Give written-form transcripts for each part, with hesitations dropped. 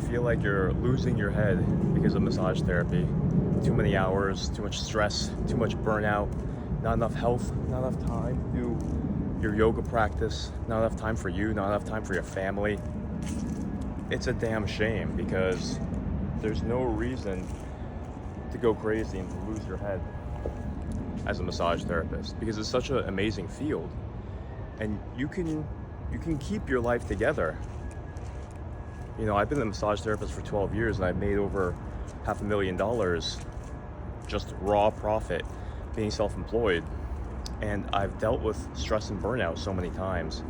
feel like you're losing your head because of massage therapy, too many hours, too much stress, too much burnout, not enough health, not enough time to do your yoga practice, not enough time for you, not enough time for your family, it's a damn shame, because there's no reason to go crazy and to lose your head as a massage therapist, because it's such an amazing field, and you can keep your life together. You know, I've been a massage therapist for 12 years and I've made over $500,000 just raw profit being self-employed, and I've dealt with stress and burnout so many times,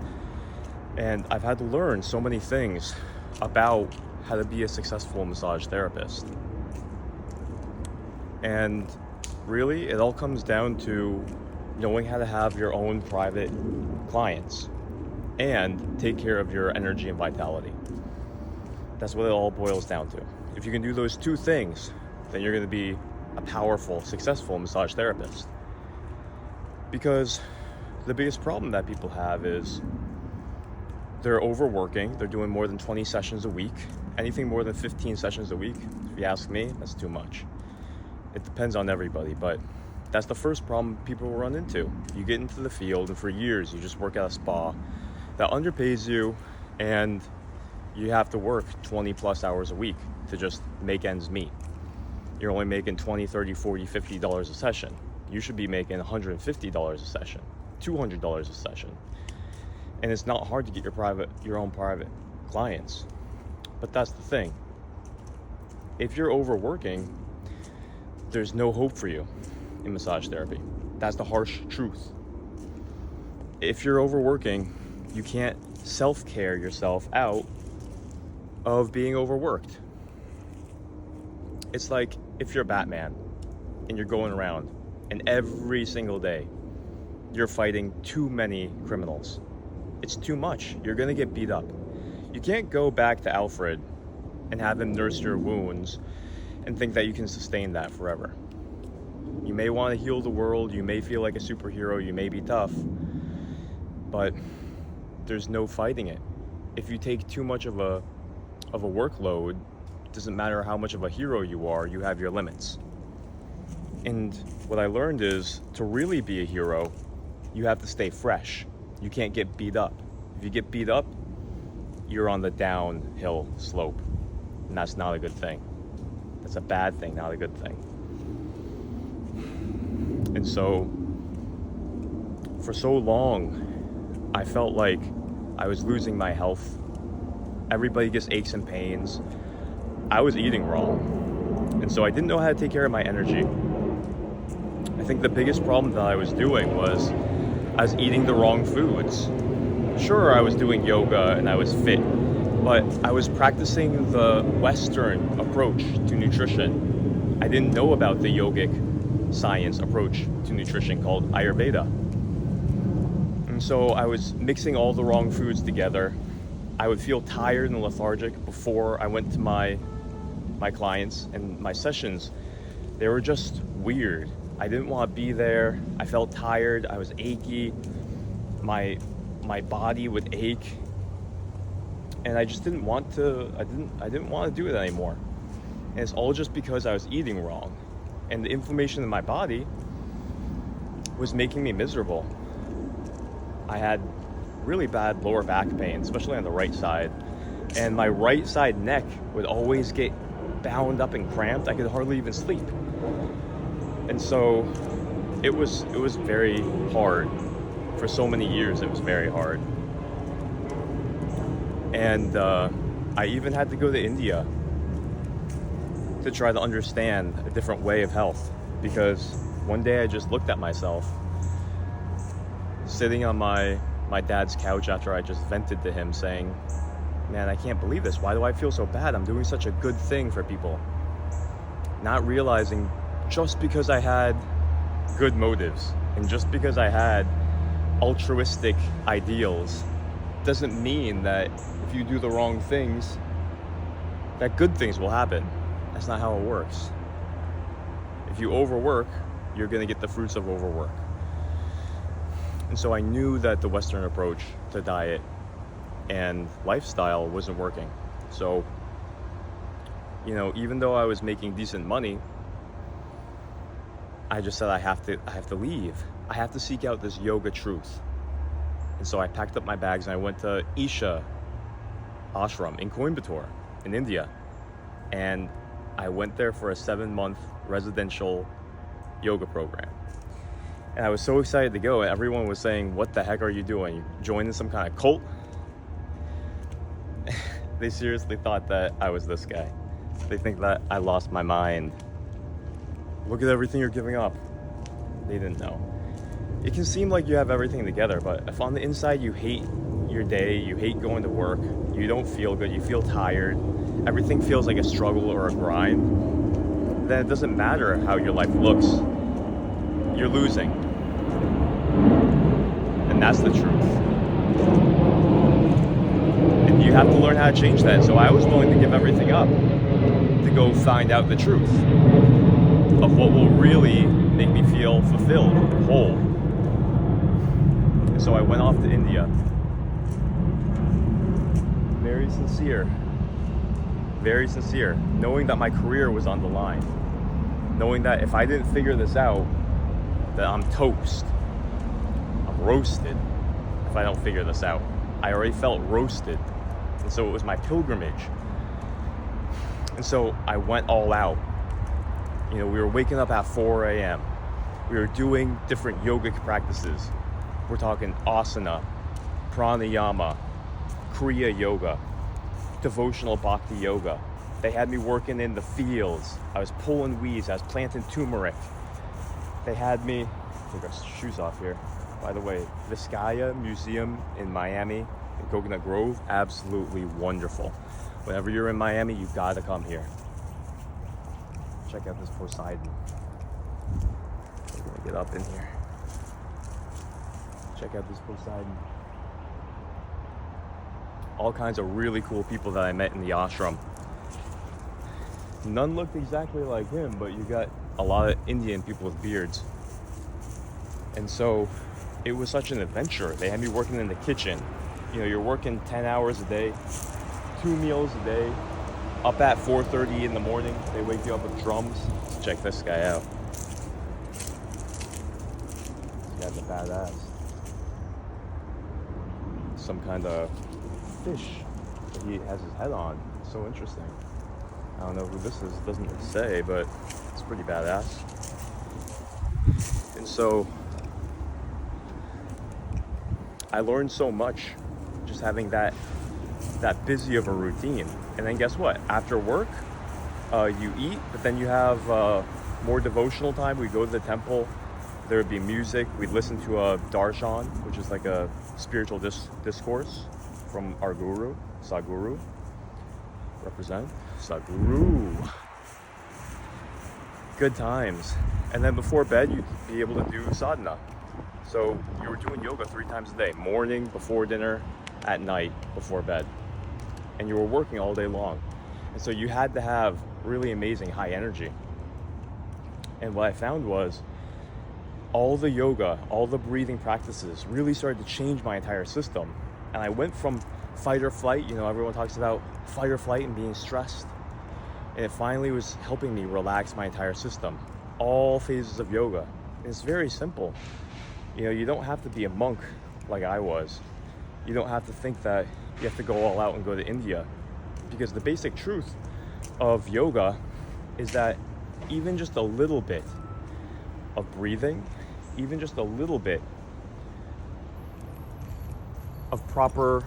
and I've had to learn so many things about how to be a successful massage therapist. And really, it all comes down to knowing how to have your own private clients and take care of your energy and vitality. That's what it all boils down to. If you can do those two things, then you're going to be a powerful, successful massage therapist. Because the biggest problem that people have is they're overworking. They're doing more than 20 sessions a week. Anything more than 15 sessions a week, if you ask me, that's too much. It depends on everybody, but that's the first problem people will run into. You get into the field and for years you just work at a spa that underpays you, and you have to work 20 plus hours a week to just make ends meet. You're only making $20, $30, $40, $50 a session. You should be making $150 a session, $200 a session. And it's not hard to get your own private clients. But that's the thing. If you're overworking, there's no hope for you in massage therapy. That's the harsh truth. If you're overworking, you can't self-care yourself out of being overworked. It's like if you're Batman and you're going around and every single day you're fighting too many criminals. It's too much. You're gonna get beat up. You can't go back to Alfred and have him nurse your wounds and think that you can sustain that forever. You may want to heal the world, you may feel like a superhero, you may be tough, but there's no fighting it. If you take too much of a workload, it doesn't matter how much of a hero you are, you have your limits. And what I learned is, to really be a hero, you have to stay fresh. You can't get beat up. If you get beat up, you're on the downhill slope, and that's not a good thing. That's a bad thing, not a good thing. And so, for so long, I felt like I was losing my health. Everybody gets aches and pains. I was eating wrong. And so I didn't know how to take care of my energy. I think the biggest problem that I was doing was I was eating the wrong foods. Sure, I was doing yoga and I was fit, but I was practicing the Western approach to nutrition. I didn't know about the yogic science approach to nutrition called Ayurveda. And so I was mixing all the wrong foods together. I would feel tired and lethargic before I went to my clients, and my sessions, they were just weird. I didn't want to be there. I felt tired. I was achy. My body would ache, and I just didn't want to. I didn't want to do it anymore. And it's all just because I was eating wrong, and the inflammation in my body was making me miserable. I had really bad lower back pain, especially on the right side, and my right side neck would always get bound up and cramped. I could hardly even sleep. And so it was very hard. For so many years, it was very hard. And I even had to go to India to try to understand a different way of health, because one day I just looked at myself sitting on my dad's couch after I just vented to him saying, man, I can't believe this. Why do I feel so bad? I'm doing such a good thing for people. Not realizing, just because I had good motives and just because I had altruistic ideals doesn't mean that if you do the wrong things, that good things will happen. That's not how it works. If you overwork, you're going to get the fruits of overwork. And so I knew that the Western approach to diet and lifestyle wasn't working. So even though I was making decent money, I just said I have to leave. I have to seek out this yoga truth. And so I packed up my bags and I went to Isha Ashram in Coimbatore in India. And I went there for a 7-month residential yoga program. And I was so excited to go. Everyone was saying, "What the heck are you doing? You joining some kind of cult?" They seriously thought that I was this guy. They think that I lost my mind. Look at everything you're giving up. They didn't know. It can seem like you have everything together, but if on the inside you hate your day, you hate going to work, you don't feel good, you feel tired, everything feels like a struggle or a grind, then it doesn't matter how your life looks. You're losing. And that's the truth. And you have to learn how to change that. So I was willing to give everything up to go find out the truth of what will really make me feel fulfilled, whole. And so I went off to India. Very sincere, knowing that my career was on the line. Knowing that if I didn't figure this out, that I'm toast. I'm roasted if I don't figure this out. I already felt roasted. And so it was my pilgrimage. And so I went all out. We were waking up at 4 a.m. We were doing different yogic practices. We're talking asana, pranayama, kriya yoga, devotional bhakti yoga. They had me working in the fields. I was pulling weeds. I was planting turmeric. They had me, take our shoes off here. By the way, Vizcaya Museum in Miami, in Coconut Grove, absolutely wonderful. Whenever you're in Miami, you gotta come here. Check out this Poseidon. We're gonna get up in here. Check out this Poseidon. All kinds of really cool people that I met in the ashram. None looked exactly like him, but you got a lot of Indian people with beards. And so it was such an adventure. They had me working in the kitchen. You're working 10 hours a day, 2 meals a day, up at 4:30 in the morning. They wake you up with drums. Let's check this guy out. This guy's a badass. Some kind of fish that he has his head on. It's so interesting. I don't know who this is, it doesn't say, but it's pretty badass. And so I learned so much just having that busy of a routine. And then guess what? After work, you eat, but then you have more devotional time. We go to the temple. There would be music. We'd listen to a darshan, which is like a spiritual discourse from our guru, Sadhguru. Represent Sadhguru. Good times. And then before bed, you'd be able to do sadhana. So you were doing yoga 3 times a day, morning, before dinner, at night, before bed. And you were working all day long. And so you had to have really amazing high energy. And what I found was all the yoga, all the breathing practices really started to change my entire system. And I went from fight or flight, everyone talks about fight or flight and being stressed. And it finally was helping me relax my entire system. All phases of yoga. And it's very simple. You don't have to be a monk like I was. You don't have to think that you have to go all out and go to India. Because the basic truth of yoga is that even just a little bit of breathing, even just a little bit of proper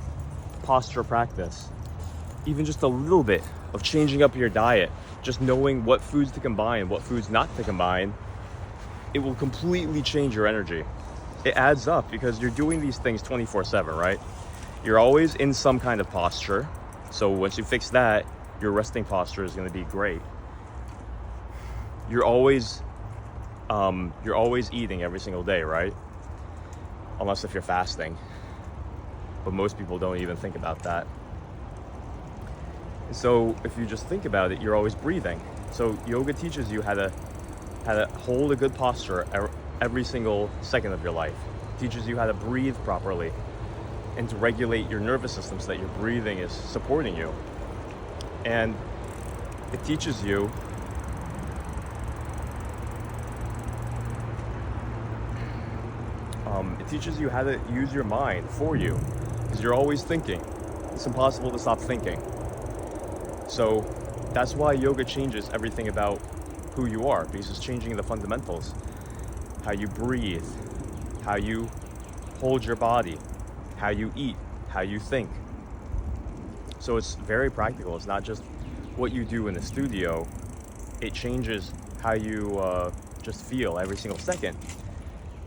posture practice, even just a little bit of changing up your diet, just knowing what foods to combine, what foods not to combine, it will completely change your energy. It adds up because you're doing these things 24/7, right? You're always in some kind of posture. So once you fix that, your resting posture is going to be great. You're always eating every single day, right? Unless if you're fasting. But most people don't even think about that. So if you just think about it, you're always breathing. So yoga teaches you how to hold a good posture every single second of your life. It teaches you how to breathe properly and to regulate your nervous system so that your breathing is supporting you. And it teaches you how to use your mind for you, because you're always thinking. It's impossible to stop thinking. So that's why yoga changes everything about who you are, because it's changing the fundamentals. How you breathe, how you hold your body, how you eat, how you think. So it's very practical. It's not just what you do in the studio. It changes how you just feel every single second,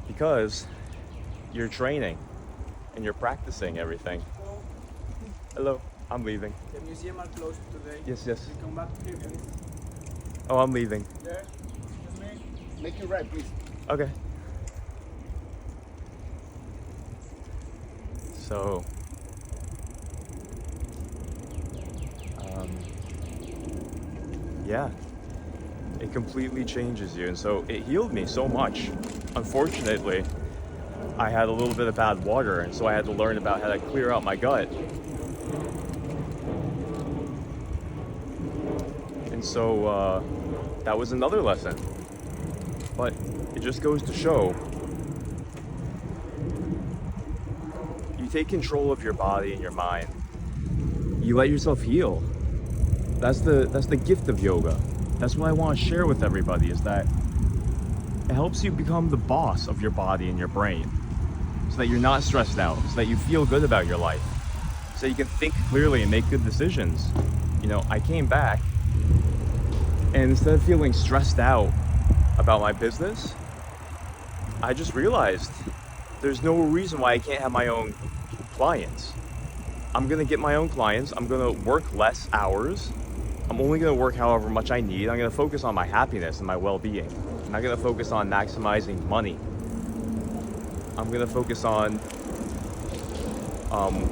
because you're training and you're practicing everything. Hello, I'm leaving. The museum are closed today. Yes. You come back here, please. Oh, I'm leaving. Yeah, excuse me. Make it right, please. Okay. So, yeah, it completely changes you. And so it healed me so much. Unfortunately, I had a little bit of bad water, and so I had to learn about how to clear out my gut. And so that was another lesson. But it just goes to show, you take control of your body and your mind. You let yourself heal. That's the gift of yoga. That's what I want to share with everybody, is that it helps you become the boss of your body and your brain, so that you're not stressed out, so that you feel good about your life, so you can think clearly and make good decisions. You know, I came back, and instead of feeling stressed out about my business, I just realized there's no reason why I can't have my own clients. I'm gonna get my own clients. I'm gonna work less hours. I'm only gonna work however much I need. I'm gonna focus on my happiness and my well-being. I'm not gonna focus on maximizing money. I'm gonna focus on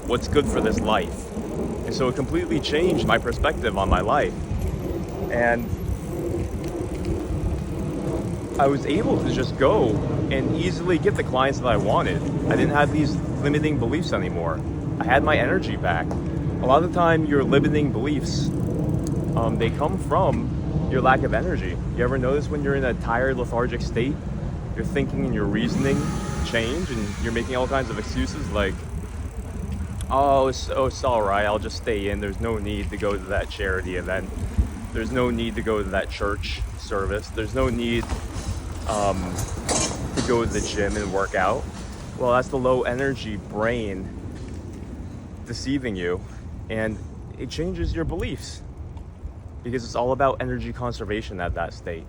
what's good for this life. And so it completely changed my perspective on my life. And I was able to just go and easily get the clients that I wanted. I didn't have these limiting beliefs anymore. I had my energy back. A lot of the time, your limiting beliefs, they come from your lack of energy. You ever notice when you're in a tired, lethargic state, your thinking and your reasoning change, and you're making all kinds of excuses like, oh, it's all right, I'll just stay in. There's no need to go to that charity event. There's no need to go to that church service. There's no need to go to the gym and work out. Well, that's the low energy brain deceiving you, and it changes your beliefs, because it's all about energy conservation at that state.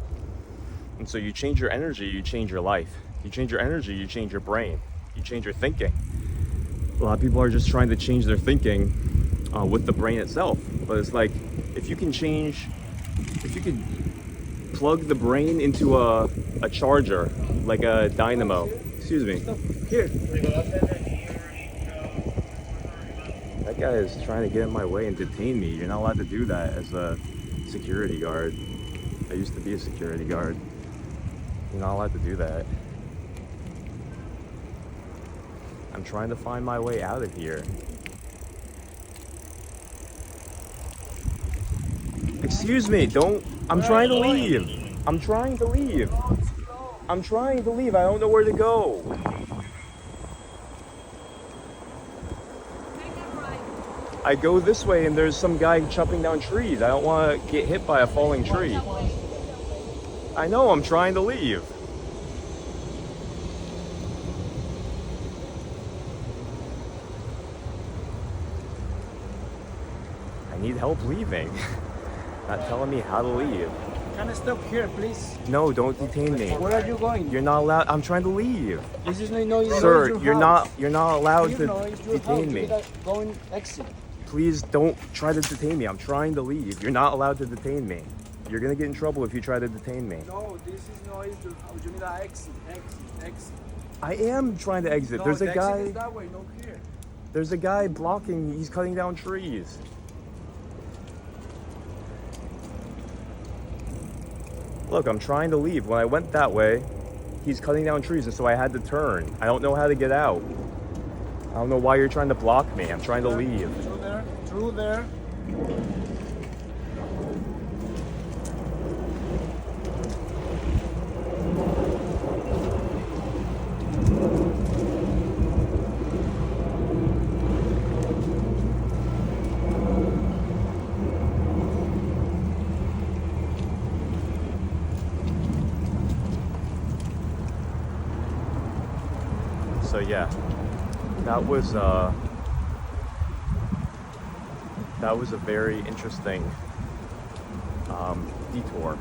And so you change your energy, you change your life. You change your energy, you change your brain. You change your thinking. A lot of people are just trying to change their thinking with the brain itself. But it's like, if you could plug the brain into a charger, like a dynamo. Excuse me. Here. That guy is trying to get in my way and detain me. You're not allowed to do that as a security guard. I used to be a security guard. You're not allowed to do that. I'm trying to find my way out of here. Excuse me, I'm trying to leave. I'm trying to leave. I don't know where to go. I go this way and there's some guy chopping down trees. I don't want to get hit by a falling tree. I know, I'm trying to leave. I need help leaving. Not telling me how to leave. Can I stop here, please? No, don't detain me. Where are you going? You're not allowed. I'm trying to leave. This is no, Sir, you're not allowed to detain me. Go and exit. Please don't try to detain me. I'm trying to leave. You're not allowed to detain me. You're gonna get in trouble if you try to detain me. No, this is noise. You need an exit. I am trying to exit. No, There's a the guy. exit is that way, no here. There's a guy blocking. He's cutting down trees. Look, I'm trying to leave. When I went that way, he's cutting down trees, and so I had to turn. I don't know how to get out. I don't know why you're trying to block me. I'm trying to leave. Through there. yeah, that was a very interesting detour.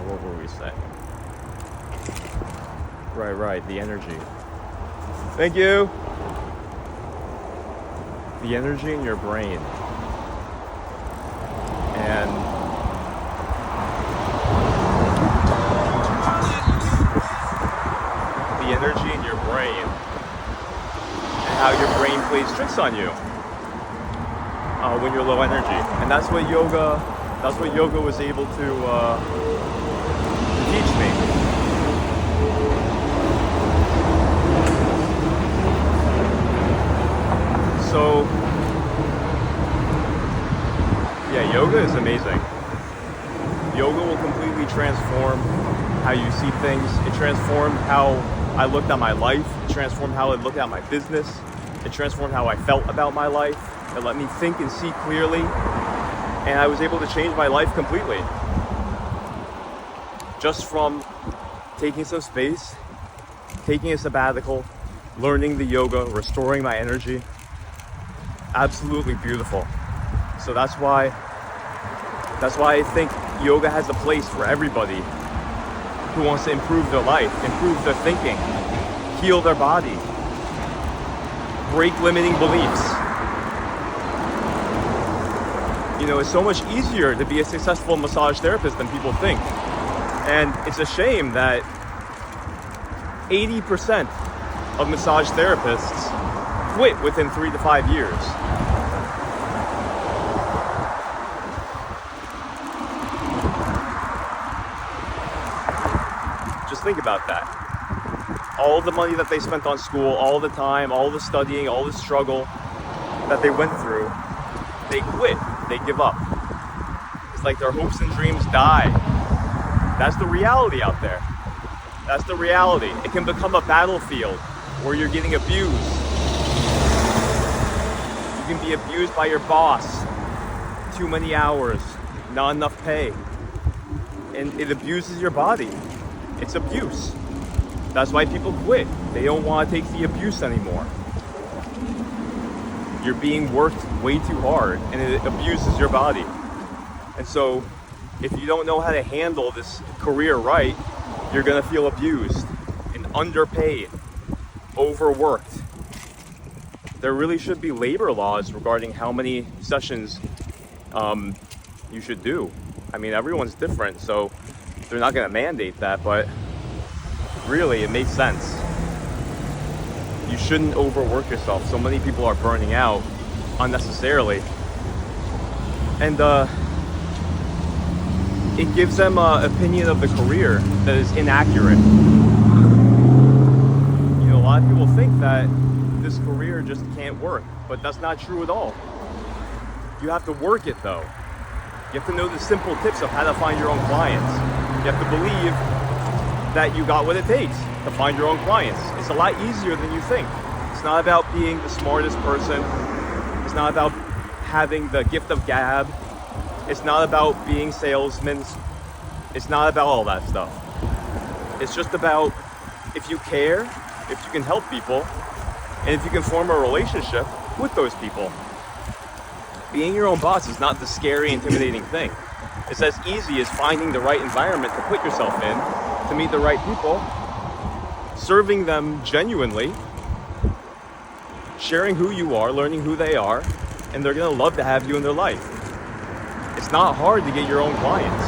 What were we saying? Right, the energy. Thank you. The energy in your brain. And the energy in your brain and how your brain plays tricks on you when you're low energy. And that's what yoga was able to teach me. So, yeah, yoga is amazing. Yoga will completely transform how you see things. It transformed how I looked at my life. It transformed how I looked at my business. It transformed how I felt about my life. It let me think and see clearly. And I was able to change my life completely. Just from taking some space, taking a sabbatical, learning the yoga, restoring my energy. Absolutely beautiful. So that's why I think yoga has a place for everybody who wants to improve their life, improve their thinking, heal their body, break limiting beliefs. You know, it's so much easier to be a successful massage therapist than people think. And it's a shame that 80% of massage therapists quit within 3 to 5 years. Just think about that. All the money that they spent on school, all the time, all the studying, all the struggle that they went through, they quit, they give up. It's like their hopes and dreams die. That's the reality out there. That's the reality. It can become a battlefield where you're getting abused. You can be abused by your boss. Too many hours, not enough pay. And it abuses your body. It's abuse. That's why people quit. They don't want to take the abuse anymore. You're being worked way too hard and it abuses your body. And so if you don't know how to handle this career right, you're going to feel abused and underpaid, overworked. There really should be labor laws regarding how many sessions you should do. I mean, everyone's different, so they're not going to mandate that, but really it makes sense. You shouldn't overwork yourself. So many people are burning out unnecessarily. And it gives them an opinion of the career that is inaccurate. You know, a lot of people think that this career just can't work, but that's not true at all. You have to work it though. You have to know the simple tips of how to find your own clients. You have to believe that you got what it takes to find your own clients. It's a lot easier than you think. It's not about being the smartest person. It's not about having the gift of gab. It's not about being salesmen. It's not about all that stuff. It's just about if you care, if you can help people, and if you can form a relationship with those people. Being your own boss is not the scary, intimidating thing. It's as easy as finding the right environment to put yourself in, to meet the right people, serving them genuinely, sharing who you are, learning who they are, and they're gonna love to have you in their life. It's not hard to get your own clients.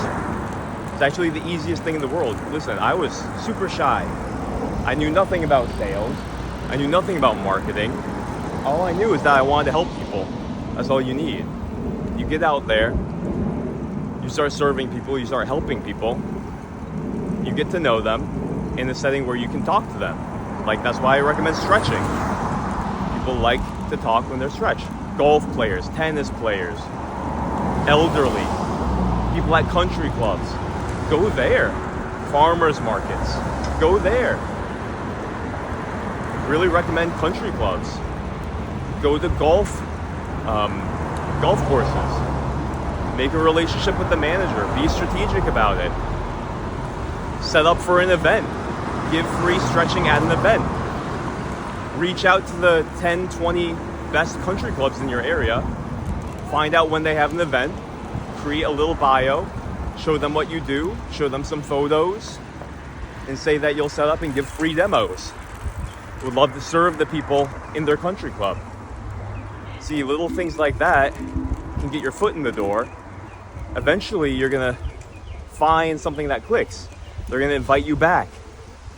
It's actually the easiest thing in the world. Listen, I was super shy. I knew nothing about sales. I knew nothing about marketing. All I knew is that I wanted to help people. That's all you need. You get out there, you start serving people, you start helping people, you get to know them in a setting where you can talk to them. Like, that's why I recommend stretching. People like to talk when they're stretched. Golf players, tennis players, elderly, people at country clubs, go there. Farmers markets, go there. Really recommend country clubs. Go to golf courses. Make a relationship with the manager. Be strategic about it. Set up for an event. Give free stretching at an event. Reach out to the 10, 20 best country clubs in your area. Find out when they have an event. Create a little bio. Show them what you do. Show them some photos. And say that you'll set up and give free demos. Would love to serve the people in their country club. See, little things like that can get your foot in the door. Eventually, you're gonna find something that clicks. They're gonna invite you back.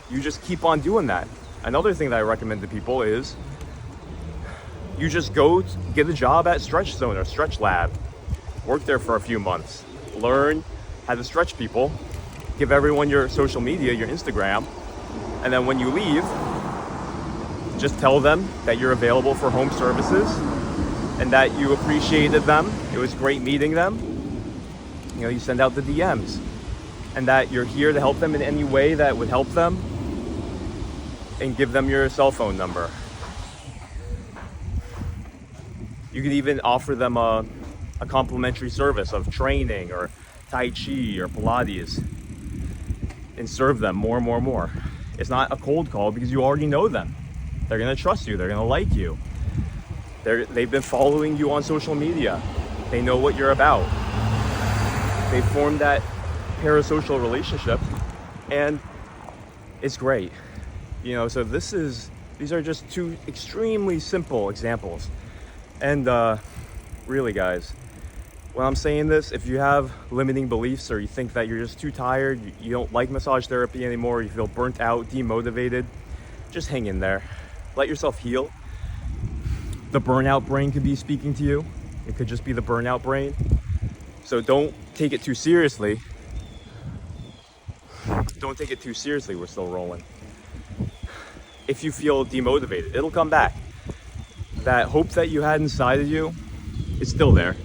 You just keep on doing that. Another thing that I recommend to people is you just go get a job at Stretch Zone or Stretch Lab. Work there for a few months. Learn how to stretch people. Give everyone your social media, your Instagram. And then when you leave, just tell them that you're available for home services and that you appreciated them. It was great meeting them. You know, you send out the DMs and that you're here to help them in any way that would help them, and give them your cell phone number. You could even offer them a complimentary service of training or Tai Chi or Pilates and serve them more and more and more. It's not a cold call because you already know them. They're gonna trust you, they're gonna like you. They've been following you on social media. They know what you're about. They formed that parasocial relationship, and it's great. You know, so these are just two extremely simple examples. And really, guys, when I'm saying this, if you have limiting beliefs or you think that you're just too tired, you don't like massage therapy anymore, you feel burnt out, demotivated, just hang in there. Let yourself heal. The burnout brain could be speaking to you. It could just be the burnout brain. So don't take it too seriously. Don't take it too seriously. We're still rolling. If you feel demotivated, it'll come back. That hope that you had inside of you is still there.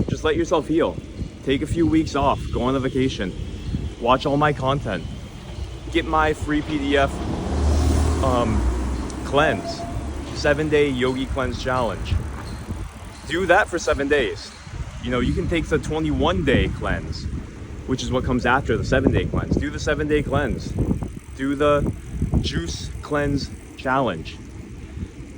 Just let yourself heal. Take a few weeks off. Go on a vacation. Watch all my content. Get my free PDF cleanse. 7-day yogi cleanse challenge. Do that for 7 days. You know, you can take the 21-day cleanse, which is what comes after the 7-day cleanse. Do the 7-day cleanse. Do the juice cleanse challenge.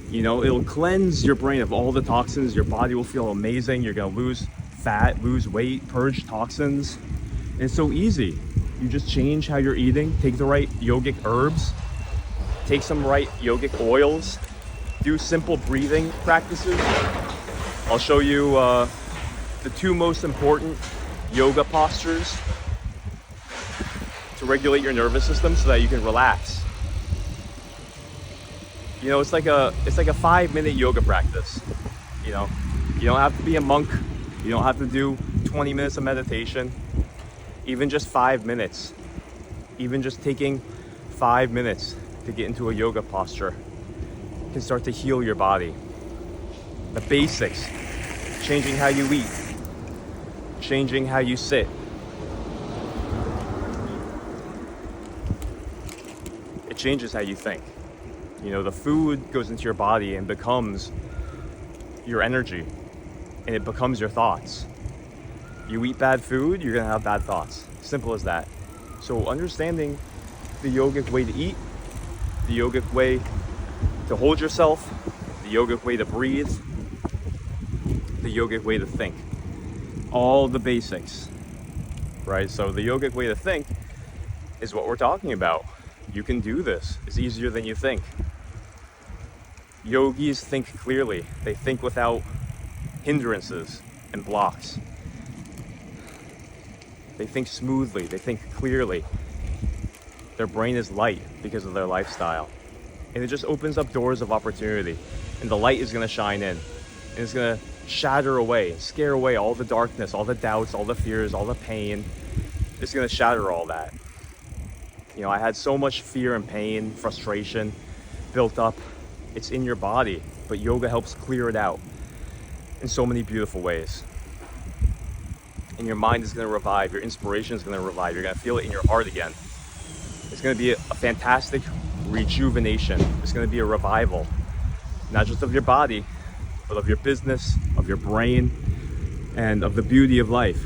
You know, it'll cleanse your brain of all the toxins. Your body will feel amazing. You're gonna lose fat, lose weight, purge toxins. And it's so easy. You just change how you're eating. Take the right yogic herbs. Take some right yogic oils. Do simple breathing practices. I'll show you the two most important yoga postures to regulate your nervous system so that you can relax. You know, it's like a 5-minute yoga practice. You know, you don't have to be a monk. You don't have to do 20 minutes of meditation. Even just 5 minutes. Even just taking 5 minutes to get into a yoga posture can start to heal your body. The basics. Changing how you eat. Changing how you sit. It changes how you think. You know, the food goes into your body and becomes your energy, and it becomes your thoughts. You eat bad food, you're gonna have bad thoughts. Simple as that. So understanding the yogic way to eat, the yogic way to hold yourself, the yogic way to breathe, the yogic way to think. All the basics, right? So the yogic way to think is what we're talking about. You can do this. It's easier than you think. Yogis think clearly. They think without hindrances and blocks. They think smoothly. They think clearly. Their brain is light because of their lifestyle. And it just opens up doors of opportunity. And the light is going to shine in. And it's going to shatter away, scare away all the darkness, all the doubts, all the fears, all the pain. It's going to shatter all that. You know, I had so much fear and pain, frustration built up. It's in your body, but yoga helps clear it out in so many beautiful ways. And your mind is going to revive. Your inspiration is going to revive. You're going to feel it in your heart again. It's going to be a fantastic rejuvenation. It's going to be a revival, not just of your body, but of your business, of your brain, and of the beauty of life.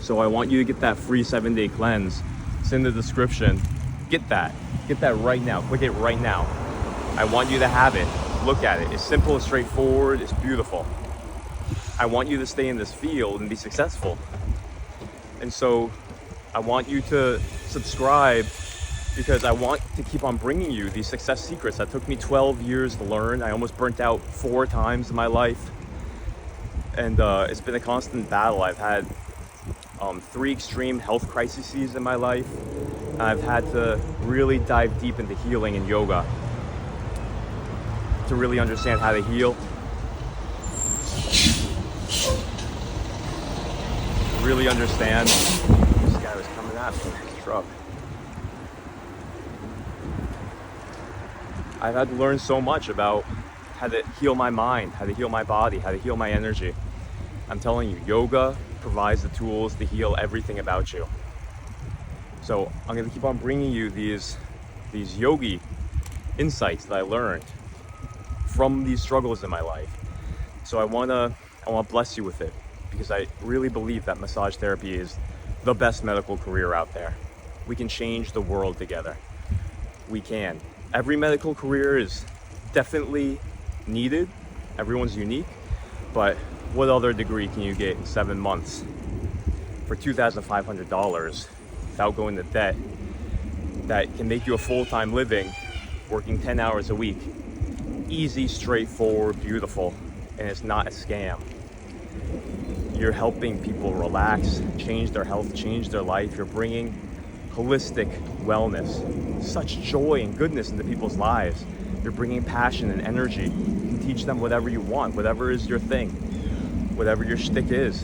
So I want you to get that free 7-day cleanse. It's in the description. Get that right now. Click it right now. I want you to have it. Look at it. It's simple, it's straightforward, it's beautiful. I want you to stay in this field and be successful. And so I want you to subscribe, because I want to keep on bringing you these success secrets that took me 12 years to learn. I almost burnt out 4 times in my life. And it's been a constant battle. I've had 3 extreme health crises in my life. And I've had to really dive deep into healing and yoga to really understand how to heal. Really understand. This guy was coming at me with his truck. I've had to learn so much about how to heal my mind, how to heal my body, how to heal my energy. I'm telling you, yoga provides the tools to heal everything about you. So I'm going to keep on bringing you these yogi insights that I learned from these struggles in my life. So I want to bless you with it, because I really believe that massage therapy is the best medical career out there. We can change the world together. We can. Every medical career is definitely needed. Everyone's unique. But what other degree can you get in 7 months for $2,500 without going to debt, that can make you a full-time living, working 10 hours a week? Easy, straightforward, beautiful, and it's not a scam. You're helping people relax, change their health, change their life. You're bringing holistic wellness, such joy and goodness into people's lives. You're bringing passion and energy. You can teach them whatever you want, whatever is your thing, whatever your shtick is.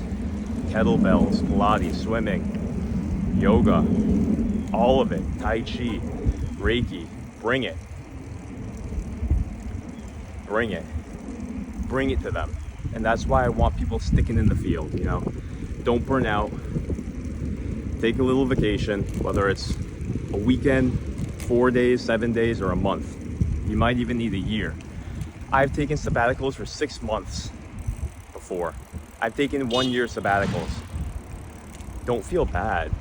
Kettlebells, Pilates, swimming, yoga, all of it, Tai Chi, Reiki, bring it. Bring it. Bring it to them. And that's why I want people sticking in the field, you know. Don't burn out. Take a little vacation, whether it's a weekend, 4 days, 7 days, or a month. You might even need a year. I've taken sabbaticals for 6 months before. I've taken 1 year sabbaticals. Don't feel bad.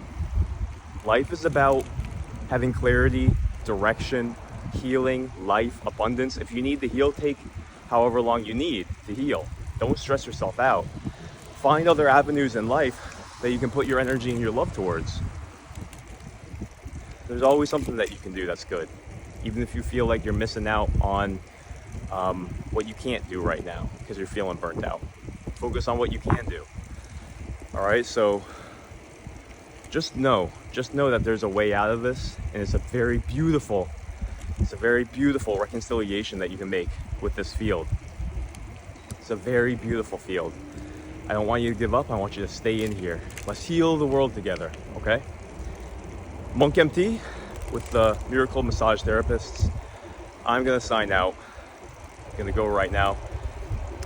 Life is about having clarity, direction, healing, life, abundance. If you need to heal, take however long you need to heal. Don't stress yourself out. Find other avenues in life that you can put your energy and your love towards. There's always something that you can do that's good, even if you feel like you're missing out on what you can't do right now because you're feeling burnt out. Focus on what you can do. All right, so just know that there's a way out of this, and it's a very beautiful reconciliation that you can make with this field. It's a very beautiful field. I don't want you to give up. I want you to stay in here. Let's heal the world together, okay? Monk MT with the Miracle Massage Therapists. I'm gonna sign out. I'm gonna go right now,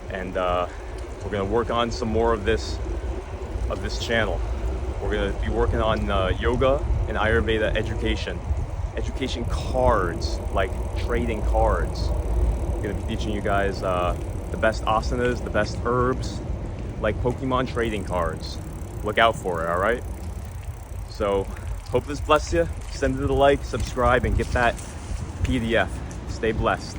and we're gonna work on some more of this channel. We're gonna be working on yoga and Ayurveda education cards, like trading cards. I'm gonna be teaching you guys the best asanas, the best herbs, like Pokemon trading cards. Look out for it, all right? So, hope this blessed you. Send it a like, subscribe, and get that PDF. Stay blessed.